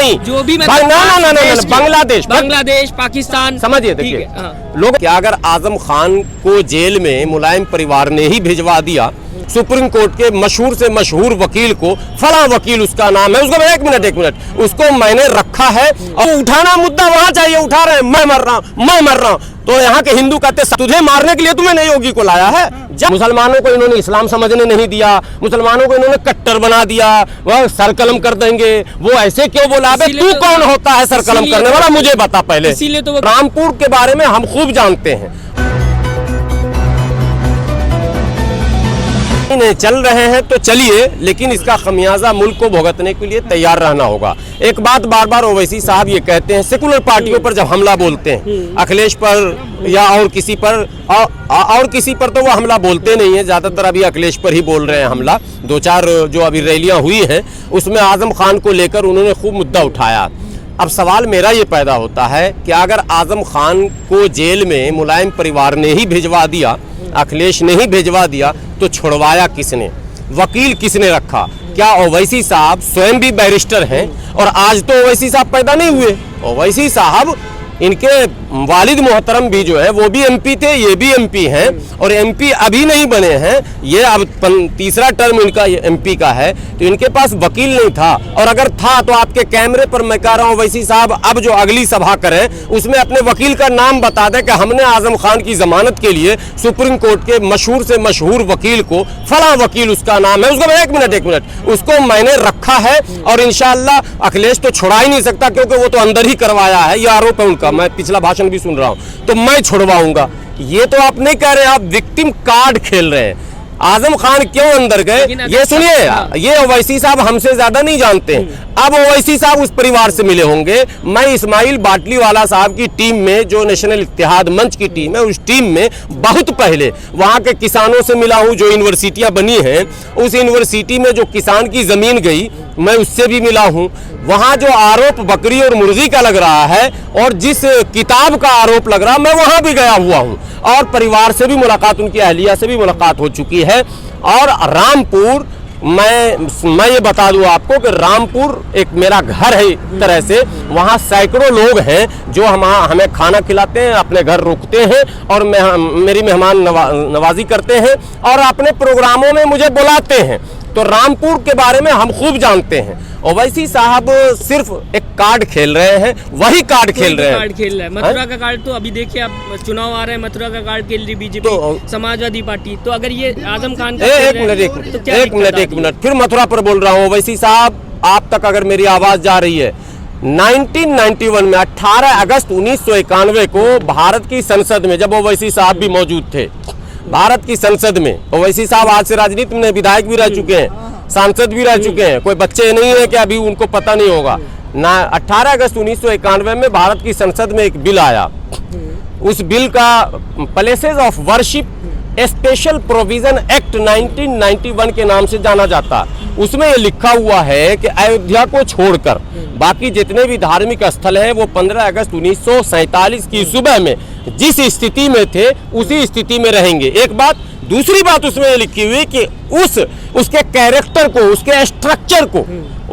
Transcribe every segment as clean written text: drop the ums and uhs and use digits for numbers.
नहीं, जो भी ना बांग्लादेश पाकिस्तान, समझिए। देखिए लोग क्या, अगर आजम खान को जेल में मुलायम परिवार ने ही भिजवा दिया, सुप्रीम कोर्ट के मशहूर से मशहूर वकील को, फला वकील उसका नाम है, उसको एक मिनट उसको मैंने रखा है और उठाना मुद्दा वहां चाहिए, उठा रहे हैं मैं मर रहा हूं। तो यहाँ के हिंदू कहते तुझे मारने के लिए तुम्हें नहीं योगी को लाया है। जब मुसलमानों को इन्होंने इस्लाम समझने नहीं दिया, मुसलमानों को इन्होंने कट्टर बना दिया, वह सरकलम कर देंगे, वो ऐसे क्यों बोला? अबे तू कौन होता है सरकलम करने वाला, मुझे बता पहले। इसीलिए तो रामपुर के बारे में हम खूब जानते हैं। चल रहे हैं तो चलिए, लेकिन इसका खमियाजा मुल्क को भुगतने के लिए तैयार रहना होगा। एक बात बार बार ओवैसी साहब ये कहते हैं, सेकुलर पार्टियों पर जब हमला बोलते हैं, अखिलेश पर या और किसी पर तो वो हमला बोलते नहीं है, ज्यादातर अभी अखिलेश पर ही बोल रहे हैं हमला। 2-4 जो अभी रैलियां हुई हैं उसमें आजम खान को लेकर उन्होंने खूब मुद्दा उठाया। अब सवाल मेरा ये पैदा होता है कि अगर आजम खान को जेल में मुलायम परिवार ने ही भिजवा दिया, अखिलेश ने ही भिजवा दिया, तो छुड़वाया किसने? वकील किसने रखा? क्या ओवैसी साहब स्वयं भी बैरिस्टर हैं? और आज तो ओवैसी साहब पैदा नहीं हुए। ओवैसी साहब, इनके वालिद मोहतरम भी जो है वो भी एमपी थे, ये भी एमपी हैं, और एमपी अभी नहीं बने हैं, ये अब तीसरा टर्म इनका एमपी का है। तो इनके पास वकील नहीं था, और अगर था तो आपके कैमरे पर मैं कह रहा हूँ ओवैसी साहब अब जो अगली सभा करें उसमें अपने वकील का नाम बता दें कि हमने आजम खान की जमानत के लिए सुप्रीम कोर्ट के मशहूर से मशहूर वकील को, फला वकील उसका नाम है, उसको एक मिनट उसको मैंने रखा है, और इंशाअल्लाह अखिलेश तो छुड़ा ही नहीं सकता क्योंकि वो तो अंदर ही करवाया है, ये आरोप है उनका। मैं पिछला भाषण भी सुन रहा हूं, तो मैं छुड़वाऊंगा। ये तो आप नहीं कह रहे, आप विक्टिम कार्ड खेल रहे हैं। आजम खान क्यों अंदर गए ये सुनिए, ये ओवैसी साहब हमसे ज्यादा नहीं जानते। अब ओवैसी साहब उस परिवार से मिले होंगे। मैं इस्माइल बाटलीवाला साहब की टीम में, जो नेशनल इत्तेहाद मंच की टीम है, उस टीम में बहुत पहले वहां के किसानों से मिला हूं। जो यूनिवर्सिटियां बनी हैं, उस यूनिवर्सिटी में जो किसान की जमीन गई, मैं उससे भी मिला हूं। वहां जो आरोप बकरी और मुर्गी का लग रहा है और जिस किताब का आरोप लग रहा है, मैं वहां भी गया हुआ हूं, और परिवार से भी मुलाकात, उनकी अहलिया से भी मुलाकात हो चुकी है। और रामपुर, मैं ये बता दूं आपको कि रामपुर एक मेरा घर है, एक तरह से वहाँ सैकड़ों लोग हैं जो हमें खाना खिलाते हैं, अपने घर रुकते हैं और मेरी मेहमान नवाजी करते हैं और अपने प्रोग्रामों में मुझे बुलाते हैं। तो रामपुर के बारे में हम खूब जानते हैं। ओवैसी साहब सिर्फ एक कार्ड खेल रहे हैं, वही कार्ड खेल रहे हैं। मथुरा का कार्ड तो अभी देखिए, अब चुनाव आ रहे हैं, मथुरा का कार्ड खेल रही बीजेपी, तो समाजवादी पार्टी। तो अगर ये आजम खान का एक मिनट फिर मथुरा पर बोल रहा हूँ। ओवैसी साहब, आप तक अगर मेरी आवाज जा रही है, 1991 में 18 अगस्त 1991 को भारत की संसद में, जब ओवैसी साहब भी मौजूद थे, भारत की संसद में, ओवैसी साहब आज से राजनीति में विधायक भी रह चुके हैं, सांसद भी रह चुके हैं, कोई बच्चे नहीं है कि अभी उनको पता नहीं होगा ना। 18 अगस्त 1991 में भारत की संसद में एक बिल आया। उस बिल का places of worship special provision act 1991 के नाम से जाना जाता। उसमें ये लिखा हुआ है कि अयोध्या को छोड़कर बाकी जितने भी धार्मिक स्थल हैं वो 15 अगस्त 1947 की सुबह में जिस स्थिति में थे उसी स्थिति में रहेंगे। एक बात। दूसरी बात उसमें लिखी हुई कि उसके कैरेक्टर को, उसके स्ट्रक्चर को,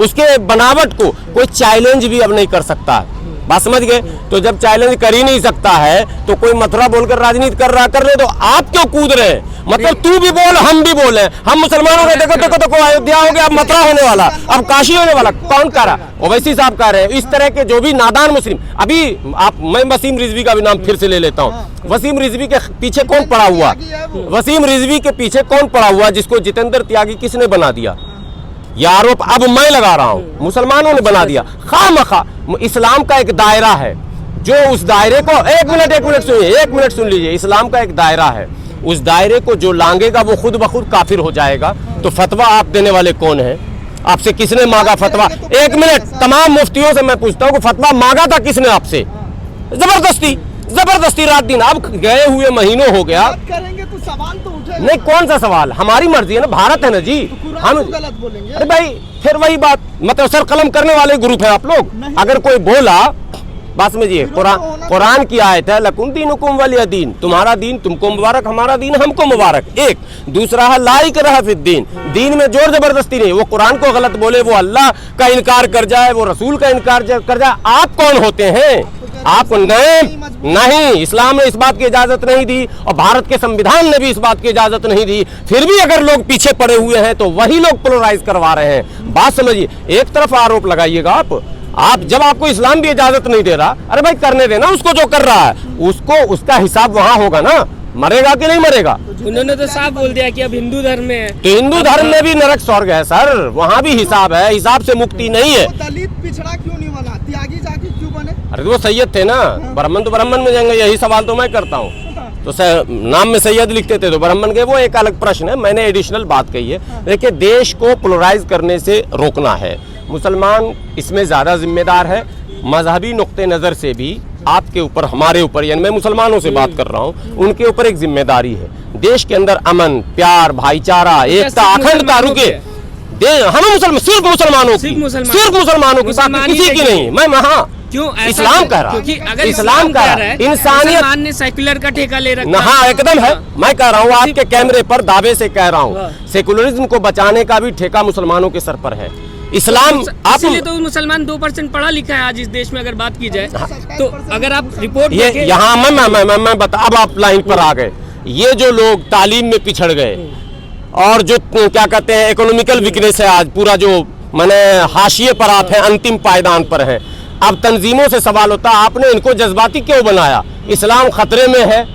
उसके बनावट को कोई चैलेंज भी अब नहीं कर सकता। बात समझ गए? तो जब चैलेंज कर ही नहीं सकता है तो कोई मथुरा बोलकर राजनीति कर ले, तो आप क्यों कूद रहे हैं? मतलब तू भी बोल, हम भी बोले, हम मुसलमानों के देखो अयोध्या हो गया, अब मथुरा होने वाला, अब काशी होने वाला। कौन कह रहा? ओवैसी साहब कह रहे हैं। इस तरह के जो भी नादान मुस्लिम, अभी मैं वसीम रिजवी का भी नाम फिर से ले लेता हूँ। वसीम रिजवी के पीछे कौन पड़ा हुआ? वसीम रिजवी के पीछे कौन पड़ा हुआ जिसको जितेंद्र त्यागी किसने बना दिया? यह आरोप अब मैं लगा रहा हूं, मुसलमानों ने बना दिया खामखा। इस्लाम का एक दायरा है, जो उस दायरे को एक मिनट सुन लीजिए। इस्लाम का एक दायरा है, उस दायरे को जो लांघेगा वो खुद ब खुद काफिर हो जाएगा। तो फतवा आप देने वाले कौन है? आपसे किसने मांगा फतवा? एक मिनट, तमाम मुफ्तियों से मैं पूछता हूँ कि फतवा मांगा था किसने आपसे? जबरदस्ती रात दिन। अब गए हुए महीनों हो गया, करेंगे तो सवाल तो उठेगा। नहीं, कौन सा सवाल? हमारी मर्जी है ना, भारत है ना जी। हम गलत बोलेंगे? अरे भाई, फिर वही बात, मतलब सर कलम करने वाले ग्रुप है आप लोग। अगर कोई बोला बात समझिए, कुरान की आयत है लकुम दीनुकुम वलिय दीन, तुम्हारा दीन तुमको मुबारक, हमारा दीन हमको मुबारक। एक दूसरा है लाइक रहा फिद्दीन, दीन में जोर जबरदस्ती नहीं। वो कुरान को गलत बोले, वो अल्लाह का इनकार कर जाए, वो रसूल का इनकार कर जाए, आप कौन होते हैं? आप नहीं, इस्लाम ने इस बात की इजाजत नहीं दी और भारत के संविधान ने भी इस बात की इजाजत नहीं दी। फिर भी अगर लोग पीछे पड़े हुए हैं तो वही लोग पोलराइज करवा रहे हैं। बात समझिए, एक तरफ आरोप लगाइएगा आप जब आपको इस्लाम भी इजाजत नहीं दे रहा, अरे भाई करने देना उसको, जो कर रहा है उसको, उसका हिसाब वहां होगा ना, मरेगा कि नहीं मरेगा। उन्होंने तो साफ बोल दिया कि अब हिंदू धर्म में है, तो हिंदू धर्म में भी नरक स्वर्ग है सर, वहाँ भी हिसाब है, हिसाब से मुक्ति नहीं है। दलित पिछड़ा क्यों नहीं बना, त्यागी जाति क्यों बने? अरे वो सैयद थे ना, ब्राह्मण तो ब्राह्मण में जाएंगे, यही सवाल तो मैं करता हूँ। तो नाम में सैयद लिखते थे तो ब्राह्मण के, वो एक अलग प्रश्न है, मैंने एडिशनल बात कही है। देखिए, देश को पोलराइज करने से रोकना है, मुसलमान इसमें ज्यादा जिम्मेदार है। मजहबी नुक्ते नजर से भी आपके ऊपर, हमारे ऊपर, यानी मैं मुसलमानों से बात कर रहा हूँ, उनके ऊपर एक जिम्मेदारी है। देश के अंदर अमन, प्यार, भाईचारा, एकता, अखंडता रुके। हम मुसलमान, सिर्फ मुसलमानों की, सिर्फ मुसलमानों की, किसी की नहीं। मैं वहाँ क्यों इस्लाम कह रहा, क्योंकि अगर इस्लाम कह रहा है, इंसानियत ने सेक्युलर का ठेका ले रखा है। हाँ एकदम है, मैं कह रहा हूँ, आपके कैमरे पर दावे से कह रहा हूँ, सेकुलरिज्म को बचाने का भी ठेका मुसलमानों के सर पर है। इस्लाम इसलिए तो मुसलमान 2% पढ़ा लिखा है आज इस देश में, अगर बात की जाए तो। अगर आप रिपोर्ट ये यहाँ मैं बता, अब आप लाइन पर आ गए। ये जो लोग तालीम में पिछड़ गए और जो क्या कहते हैं इकोनॉमिकल वीकनेस है, आज पूरा जो माने हाशिए पर आप हैं, अंतिम पायदान पर है। अब तंजीमों से सवाल होता, आपने इनको जज्बाती क्यों बनाया? इस्लाम खतरे में है,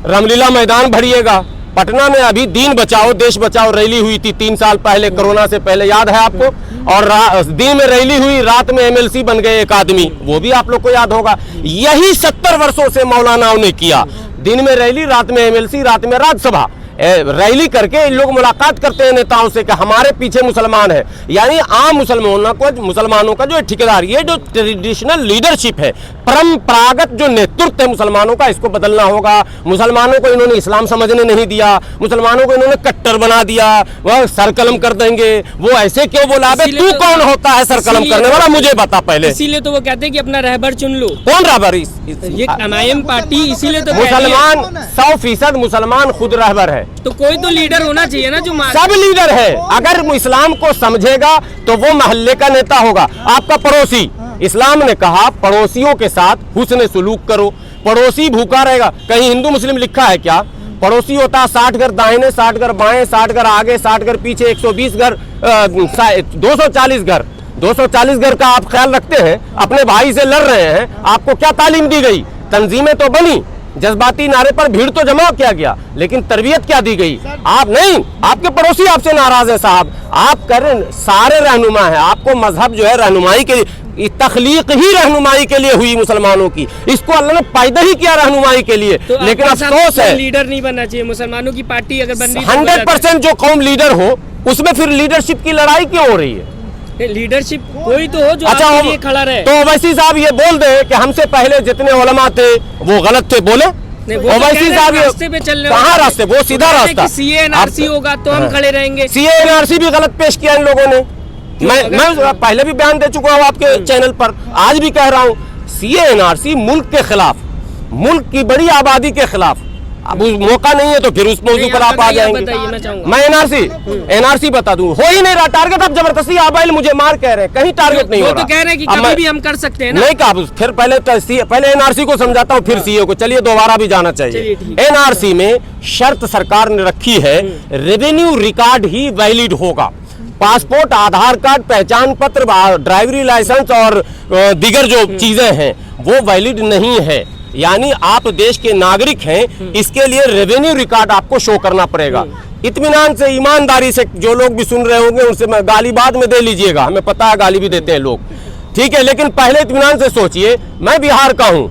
रामलीला मैदान भरिएगा। पटना में अभी दीन बचाओ देश बचाओ रैली हुई थी 3 साल पहले, कोरोना से पहले, याद है आपको? और दिन में रैली हुई, रात में एमएलसी बन गए एक आदमी, वो भी आप लोग को याद होगा। यही 70 वर्षों से मौलानाओं ने किया, दिन में रैली, रात में एमएलसी, रात में राज्यसभा। रैली करके इन लोग मुलाकात करते हैं नेताओं से कि हमारे पीछे मुसलमान है। यानी आम मुसलमानों का जो ठेकेदार, ये जो ट्रेडिशनल लीडरशिप है, परंपरागत जो नेतृत्व है मुसलमानों का, इसको बदलना होगा। मुसलमानों को इन्होंने इस्लाम समझने नहीं दिया, मुसलमानों को इन्होंने कट्टर बना दिया, वह सरकलम कर देंगे। वो ऐसे क्यों बोला? तू कौन होता है सरकलम करने वाला, मुझे बता पहले। इसीलिए तो वो कहते हैं कि अपना रहबर चुन लो। कौन रहबर? ये एमआईएम पार्टी इसीलिए तो मुसलमान 100% मुसलमान खुद रहबर है। तो कोई तो लीडर होना चाहिए ना, जो सब लीडर है। अगर इस्लाम को समझेगा तो वो मोहल्ले का नेता होगा, आपका पड़ोसी। इस्लाम ने कहा पड़ोसियों के साथ हुस्न सुलूक करो, पड़ोसी भूखा रहेगा। कहीं हिंदू मुस्लिम लिखा है क्या? पड़ोसी होता है 60 घर दाहिने, 60 घर बाएं, 60 घर आगे, 60 घर पीछे, 120 घर, 240 घर। 240 घर का आप ख्याल रखते हैं? अपने भाई से लड़ रहे हैं, आपको क्या तालीम दी गई? तंजीमें तो बनी, जज्बाती नारे पर भीड़ तो जमा किया गया, लेकिन तरबियत क्या दी गई? आप नहीं, आपके पड़ोसी आपसे नाराज है साहब। आप करें, सारे रहनुमा है। आपको मजहब जो है रहनुमाई के लिए, तखलीक ही रहनुमाई के लिए हुई मुसलमानों की, इसको अल्लाह ने पैदा ही किया रहनुमाई के लिए। तो लेकिन अफसोस है, लीडर नहीं बनना चाहिए मुसलमानों की पार्टी अगर बन रही है। 100% जो कौम लीडर हो, उसमें फिर लीडरशिप की लड़ाई क्यों हो रही है? लीडरशिप कोई तो हो जो अच्छा, आपके लिए खड़ा रहे। तो ओवैसी साहब ये बोल दे कि हमसे पहले जितने उलमा थे वो गलत थे, बोले? ओवैसी साहब रास्ते पे चल रहे, कहाँ रास्ते? वो सीधा रास्ता। सीए एनआरसी होगा तो हम खड़े रहेंगे। सीए एनआरसी भी गलत पेश किया इन लोगों ने। मैं पहले भी बयान दे चुका हूँ आपके चैनल पर, आज भी कह रहा हूँ, सीए एनआरसी मुल्क के खिलाफ, मुल्क की बड़ी आबादी के खिलाफ। अब मौका नहीं है तो फिर उस मौजू पर आप आ जाएंगे। मैं एनआरसी बता दूं, हो ही नहीं रहा टारगेट। अब जबरदस्ती आबाइल मुझे मार कह रहे हैं, कहीं टारगेट नहीं हो रहा। तो कह रहे हैं कि कभी भी हम कर सकते हैं ना। नहीं कहा, फिर पहले एनआरसी को समझाता हूँ, फिर सीए को। चलिए दोबारा भी जाना चाहिए। एनआरसी में शर्त सरकार ने रखी है, रेवेन्यू रिकॉर्ड ही वैलिड होगा। पासपोर्ट, आधार कार्ड, पहचान पत्र, ड्राइवरी लाइसेंस और दीगर जो चीजें हैं वो वैलिड नहीं है। यानी आप देश के नागरिक हैं, इसके लिए रेवेन्यू रिकॉर्ड आपको शो करना पड़ेगा। इत्मीनान से, ईमानदारी से, जो लोग भी सुन रहे होंगे उनसे मैं गाली बाद में दे लीजिएगा, हमें पता है गाली भी देते हैं लोग, ठीक है, लेकिन पहले इत्मीनान से सोचिए। मैं बिहार का हूँ,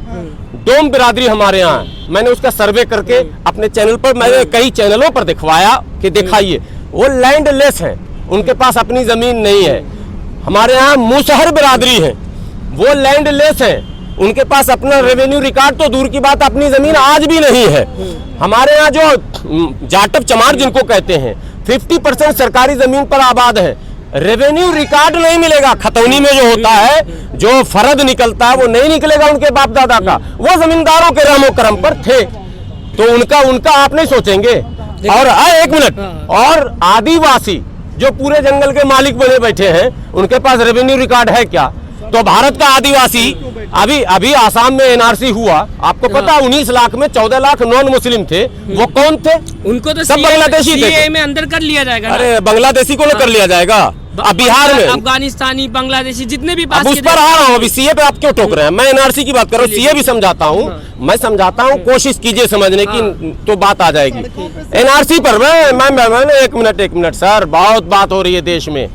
डोम बिरादरी हमारे यहाँ है। मैंने उसका सर्वे करके अपने चैनल पर, मैंने कई चैनलों पर दिखवाया कि दिखाइए, वो लैंडलेस है, उनके पास अपनी जमीन नहीं है। हमारे यहाँ मुसहर बिरादरी है, वो लैंडलेस है, उनके पास अपना रेवेन्यू रिकॉर्ड तो दूर की बात, अपनी जमीन आज भी नहीं है। हमारे यहाँ जो जाटव चमार जिनको कहते हैं, 50% सरकारी जमीन पर आबाद है, रेवेन्यू रिकॉर्ड नहीं मिलेगा। खतौनी में जो होता है, जो फर्द निकलता है वो नहीं निकलेगा उनके बाप दादा का। वो जमींदारों के रहमो करम पर थे, तो उनका आप नहीं सोचेंगे। और एक मिनट, और आदिवासी जो पूरे जंगल के मालिक बने बैठे हैं, उनके पास रेवेन्यू रिकॉर्ड है क्या? तो भारत का आदिवासी अभी आसाम में एनआरसी हुआ, आपको पता 19 लाख में 14 लाख नॉन मुस्लिम थे। वो कौन थे? उनको तो सब बांग्लादेशी थे। में अंदर कर लिया जाएगा। अरे बांग्लादेशी को कर लिया जाएगा। अब बिहार में अफगानिस्तानी, बांग्लादेशी जितने भी अब उस पर आ रहा हूँ। अभी सीए पे आप क्यों टोक रहे हैं? मैं एनआरसी की बात कर रहा हूँ, सीए भी समझाता हूँ। मैं समझाता हूँ, कोशिश कीजिए समझने की, तो बात आ जाएगी। एनआरसी पर मैं एक मिनट सर, बहुत बात हो रही है देश में।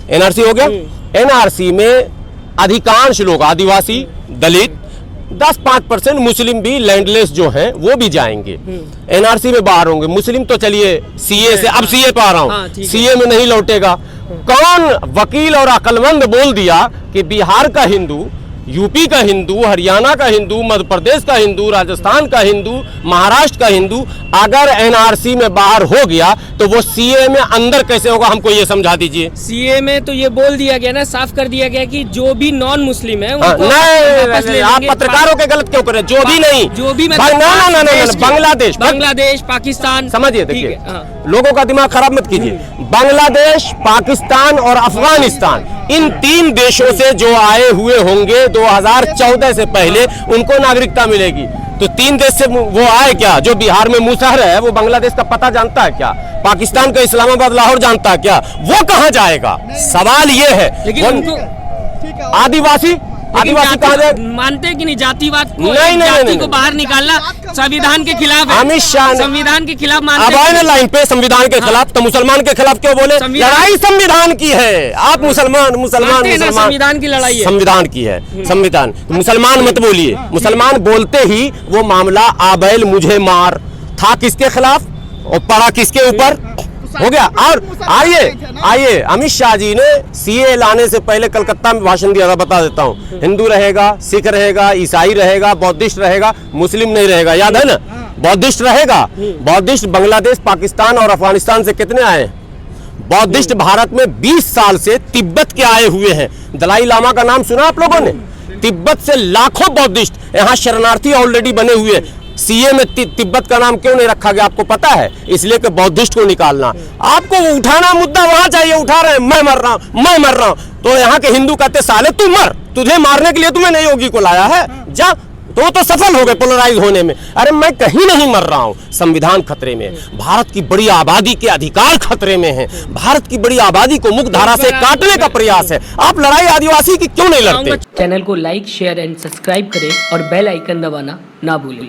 एनआरसी हो गया। एनआरसी में अधिकांश लोग आदिवासी, दलित, 10-5% मुस्लिम भी लैंडलेस जो हैं वो भी जाएंगे, एनआरसी में बाहर होंगे। मुस्लिम तो चलिए सीए से, अब सीए पे आ रहा हूँ, सीए में नहीं लौटेगा। कौन वकील और अक्लमंद बोल दिया कि बिहार का हिंदू, यूपी का हिंदू, हरियाणा का हिंदू, मध्य प्रदेश का हिंदू, राजस्थान का हिंदू, महाराष्ट्र का हिंदू अगर एनआरसी में बाहर हो गया तो वो सीए में अंदर कैसे होगा? हमको ये समझा दीजिए। सीए में तो ये बोल दिया गया ना, साफ कर दिया गया कि जो भी नॉन मुस्लिम है नहीं, आप पत्रकारों के गलत क्यों कर रहे हैं? जो भी नहीं, जो भी बांग्लादेश, पाकिस्तान, समझिए, देखिए लोगों का दिमाग खराब मत कीजिए। बांग्लादेश, पाकिस्तान और अफगानिस्तान, इन 3 देशों से जो आए हुए होंगे 2014 से पहले, उनको नागरिकता मिलेगी। तो 3 देश से वो आए क्या? जो बिहार में मुसहर है वो बांग्लादेश का पता जानता है क्या? पाकिस्तान का इस्लामाबाद, लाहौर जानता है क्या? वो कहाँ जाएगा? सवाल ये है। लेकिन उनको आदिवासी कहाँ जाए? मानते हैं कि नहीं जातिवाद को, नहीं, को बाहर निकालना संविधान के खिलाफ है। अमित शाह संविधान के खिलाफ मानते अब आए ना लाइन पे, संविधान के खिलाफ। तो मुसलमान के खिलाफ क्यों बोले? लड़ाई संविधान की है। आप मुसलमान संविधान की लड़ाई है, संविधान की है, संविधान। मुसलमान मत बोलिए। मुसलमान बोलते ही वो मामला आबैल मुझे मार था किसके खिलाफ और पड़ा किसके ऊपर? हो गया। और आइए अमित शाह जी ने सीए लाने से पहले कलकत्ता में भाषण दिया था, बता देता हूँ। हिंदू रहेगा, सिख रहेगा, ईसाई रहेगा, बौद्धिस्ट रहेगा, मुस्लिम नहीं रहेगा, याद है ना? बौद्धिस्ट रहेगा। बौद्धिस्ट बांग्लादेश, पाकिस्तान और अफगानिस्तान से कितने आए? बौद्धिस्ट भारत में 20 साल से तिब्बत के आए हुए हैं। दलाई लामा का नाम सुना आप लोगों ने? तिब्बत से लाखों बौद्धिस्ट यहाँ शरणार्थी ऑलरेडी बने हुए। सीए में तिब्बत का नाम क्यों नहीं रखा गया आपको पता है? इसलिए कि बौद्धिस्ट को निकालना। आपको उठाना मुद्दा वहां चाहिए, उठा रहे हैं मैं मर रहा हूं। तो यहाँ के हिंदू कहते साले तू मर, तुझे मारने के लिए तुम्हें नई योगी को लाया है, जा। तो तो सफल हो गए पोलराइज होने में। अरे मैं कहीं नहीं मर रहा हूं, संविधान खतरे में, भारत की बड़ी आबादी के अधिकार खतरे में है, भारत की बड़ी आबादी को मुख्यधारा से काटने का प्रयास है। आप लड़ाई आदिवासी की क्यों नहीं लड़ते? चैनल को लाइक, शेयर एंड सब्सक्राइब करें और बेल आइकन दबाना ना भूलें।